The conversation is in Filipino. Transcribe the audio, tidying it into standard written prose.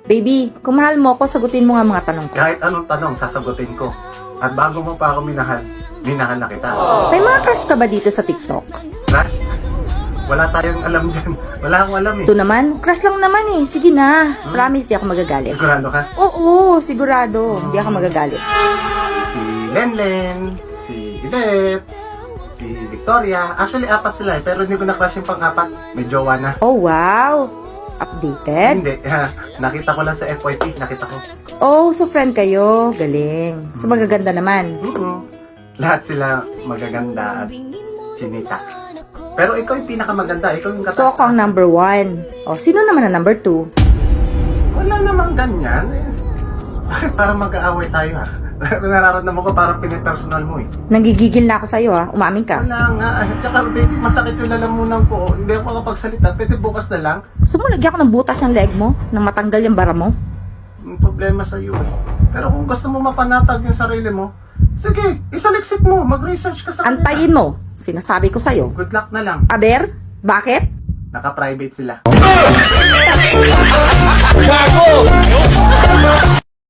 Baby, kung mahal mo ako, sagutin mo nga mga tanong ko. Kahit anong tanong, sasagutin ko. At bago mo pa ako minahal, minahal na kita. May mga crush ka ba dito sa TikTok? Crush? Wala tayong alam dyan. Wala akong alam eh. Ito naman, crush lang naman eh. Sige na. Promise, di ako magagalit. Sigurado ka? Oo, sigurado. Di ako magagalit. Si Lenlen, si Yvette, si Victoria. Actually, apat sila eh. Pero hindi ko na-crush yung pang-apat. May jowa na. Oh, wow. Updated? Hindi. Nakita ko lang sa FYP. Nakita ko. Oh, so friend kayo. Galing. So magaganda naman. Lahat sila magaganda at chinita. Pero ikaw yung pinakamaganda. Ikaw yung katas. So ako ang number 1. Oh, sino naman ang number 2? Wala namang ganyan. Parang mag-aaway tayo ha. Nararamdaman ko parang pinipersonal mo eh. Nanggigigil na ako sa'yo ha. Umamin ka. Wala nga. Tsaka baby, masakit yung lalamunan ko. Hindi ako makapagsalita. Pwede bukas na lang. Gusto mo lagyan ko ng butas ang leg mo? Nang matanggal yung bara mo? Yung problema sa iyo eh. Pero kung gusto mo mapanatag yung sarili mo, sige, isaliksik mo. Mag-research ka sa kanila. Antayin mo. Sinasabi ko sa'yo. Good luck na lang. Aber? Bakit? Naka-private sila.